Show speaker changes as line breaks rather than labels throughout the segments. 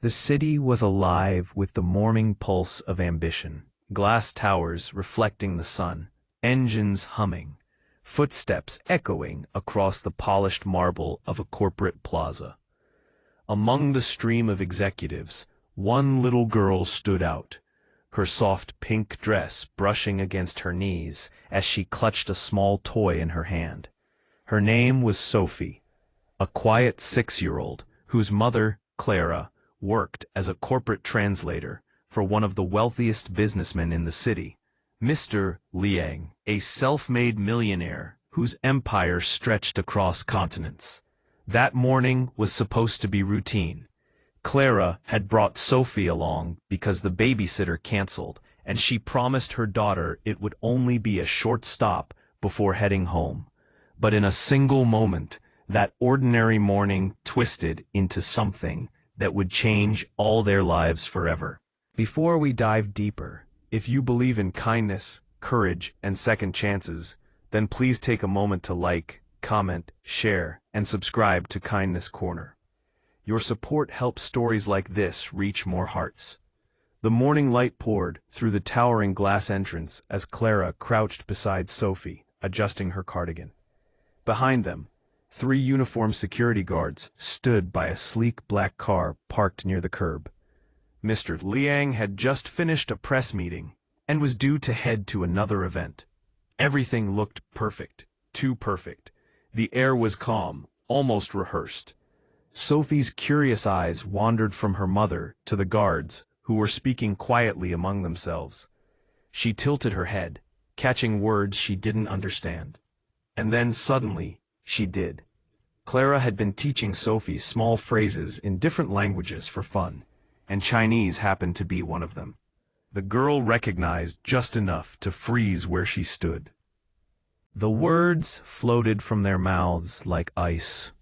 The city was alive with the morning pulse of ambition. Glass towers reflecting the sun, engines humming, footsteps echoing across the polished marble of a corporate plaza. Among the stream of executives, one little girl stood out, her soft pink dress brushing against her knees as she clutched a small toy in her hand. Her name was Sophie, a quiet 6-year-old whose mother, Clara, worked as a corporate translator for one of the wealthiest businessmen in the city, Mr. Liang, a self-made millionaire whose empire stretched across continents. That morning was supposed to be routine. Clara had brought Sophie along because the babysitter canceled, and she promised her daughter it would only be a short stop before heading home. But in a single moment, that ordinary morning twisted into something that would change all their lives forever. Before we dive deeper, if you believe in kindness, courage, and second chances, then please take a moment to like, comment, share, and subscribe to Kindness Corner. Your support helps stories like this reach more hearts. The morning light poured through the towering glass entrance as Clara crouched beside Sophie, adjusting her cardigan. Behind them, 3 uniformed security guards stood by a sleek black car parked near the curb. Mr. Liang had just finished a press meeting and was due to head to another event. Everything looked perfect, too perfect. The air was calm, almost rehearsed. Sophie's curious eyes wandered from her mother to the guards, who were speaking quietly among themselves. She tilted her head, catching words she didn't understand. And then suddenly, she did. Clara had been teaching Sophie small phrases in different languages for fun, and Chinese happened to be one of them. The girl recognized just enough to freeze where she stood. The words floated from their mouths like ice.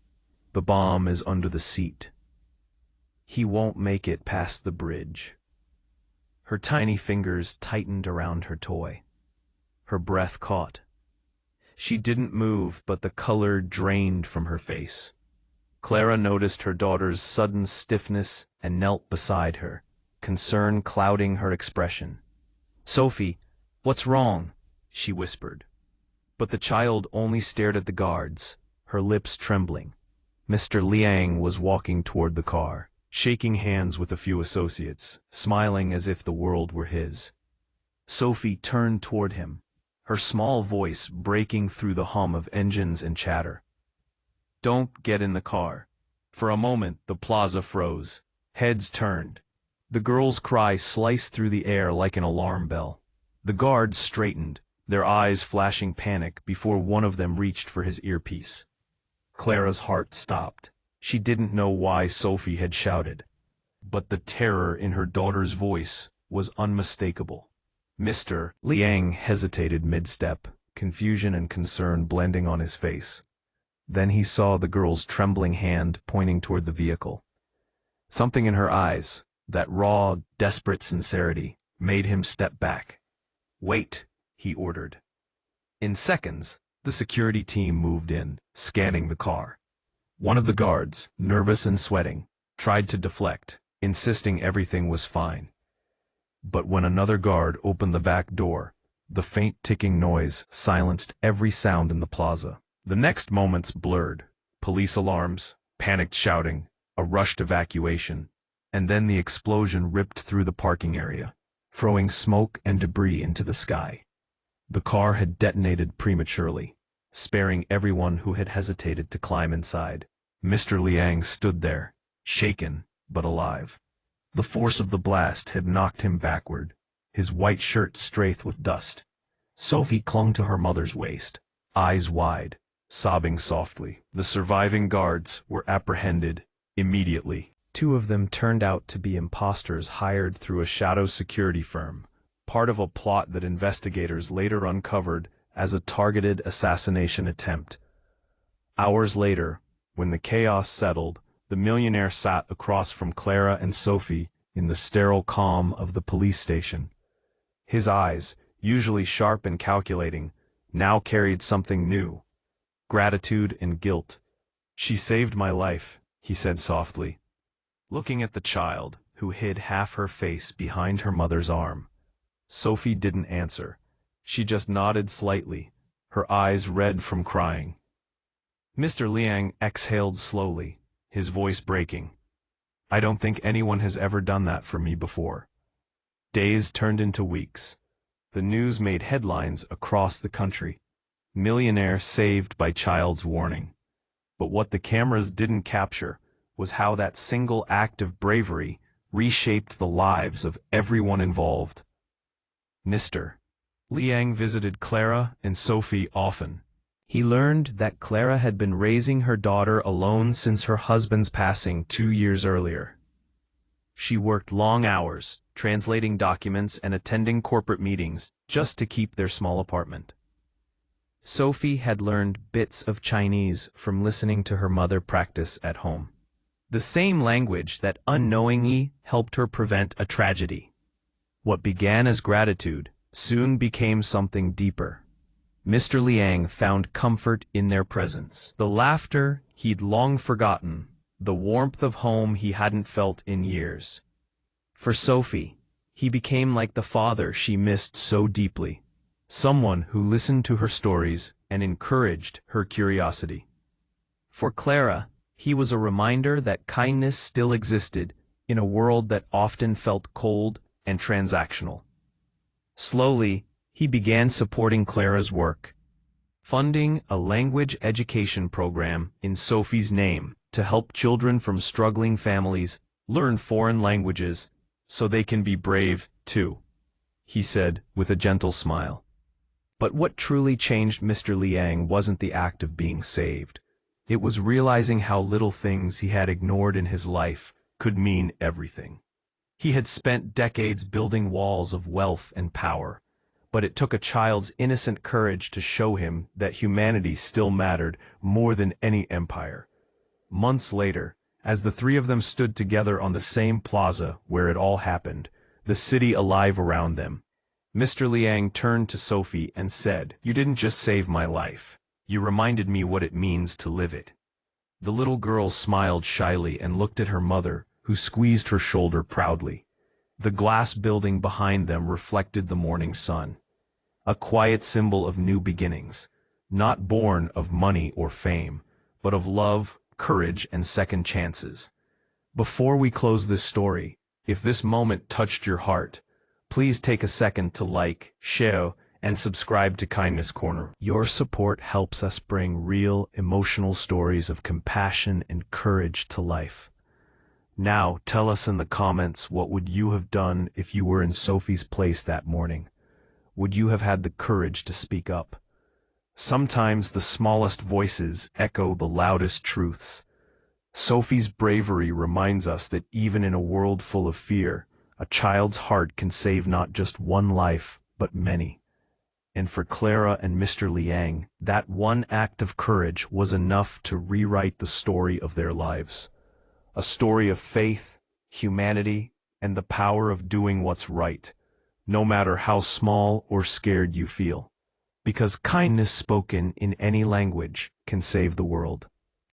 The bomb is under the seat. He won't make it past the bridge. Her tiny fingers tightened around her toy. Her breath caught. She didn't move, but the color drained from her face. Clara noticed her daughter's sudden stiffness and knelt beside her, concern clouding her expression. "Sophie, what's wrong?" she whispered. But the child only stared at the guards, her lips trembling. Mr. Liang was walking toward the car, shaking hands with a few associates, smiling as if the world were his. Sophie turned toward him, her small voice breaking through the hum of engines and chatter. "Don't get in the car." For a moment, the plaza froze. Heads turned. The girl's cry sliced through the air like an alarm bell. The guards straightened, their eyes flashing panic before one of them reached for his earpiece. Clara's heart stopped. She didn't know why Sophie had shouted, but the terror in her daughter's voice was unmistakable. Mr. Liang hesitated mid-step, confusion and concern blending on his face. Then he saw the girl's trembling hand pointing toward the vehicle. Something in her eyes, that raw, desperate sincerity, made him step back. "Wait," he ordered. In seconds, the security team moved in, scanning the car. One of the guards, nervous and sweating, tried to deflect, insisting everything was fine. But when another guard opened the back door, the faint ticking noise silenced every sound in the plaza. The next moments blurred. Police alarms, panicked shouting, a rushed evacuation, and then the explosion ripped through the parking area, throwing smoke and debris into the sky. The car had detonated prematurely, sparing everyone who had hesitated to climb inside. Mr. Liang stood there, shaken but alive. The force of the blast had knocked him backward, his white shirt streaked with dust. Sophie clung to her mother's waist, eyes wide, sobbing softly. The surviving guards were apprehended immediately. 2 of them turned out to be imposters hired through a shadow security firm, part of a plot that investigators later uncovered as a targeted assassination attempt. Hours later, when the chaos settled, the millionaire sat across from Clara and Sophie in the sterile calm of the police station. His eyes, usually sharp and calculating, now carried something new: gratitude and guilt. "She saved my life," he said softly. looking at the child, who hid half her face behind her mother's arm. Sophie didn't answer. She just nodded slightly, her eyes red from crying. Mr. Liang exhaled slowly, his voice breaking. I don't think anyone has ever done that for me before. Days turned into weeks. The news made headlines across the country. Millionaire saved by child's warning. But what the cameras didn't capture was how that single act of bravery reshaped the lives of everyone involved. Mr. Liang visited Clara and Sophie often. He learned that Clara had been raising her daughter alone since her husband's passing 2 years earlier. She worked long hours, translating documents and attending corporate meetings just to keep their small apartment. Sophie had learned bits of Chinese from listening to her mother practice at home. The same language that unknowingly helped her prevent a tragedy. What began as gratitude soon became something deeper. Mr. Liang found comfort in their presence. The laughter he'd long forgotten, the warmth of home he hadn't felt in years. For Sophie, he became like the father she missed so deeply, someone who listened to her stories and encouraged her curiosity. For Clara, he was a reminder that kindness still existed in a world that often felt cold and transactional. Slowly, he began supporting Clara's work, funding a language education program in Sophie's name to help children from struggling families learn foreign languages so they can be brave, too, he said with a gentle smile. But what truly changed Mr. Liang wasn't the act of being saved. It was realizing how little things he had ignored in his life could mean everything. He had spent decades building walls of wealth and power, but it took a child's innocent courage to show him that humanity still mattered more than any empire. Months later, as the three of them stood together on the same plaza where it all happened, the city alive around them, Mr. Liang turned to Sophie and said, "You didn't just save my life. You reminded me what it means to live it." The little girl smiled shyly and looked at her mother, who squeezed her shoulder proudly. The glass building behind them reflected the morning sun, a quiet symbol of new beginnings, not born of money or fame, but of love, courage, and second chances. Before we close this story, if this moment touched your heart, please take a second to like, share, and subscribe to Kindness Corner. Your support helps us bring real, emotional stories of compassion and courage to life. Now, tell us in the comments, what would you have done if you were in Sophie's place that morning? Would you have had the courage to speak up? Sometimes the smallest voices echo the loudest truths. Sophie's bravery reminds us that even in a world full of fear, a child's heart can save not just one life, but many. And for Clara and Mr. Liang, that one act of courage was enough to rewrite the story of their lives. A story of faith, humanity, and the power of doing what's right, no matter how small or scared you feel. Because kindness spoken in any language can save the world.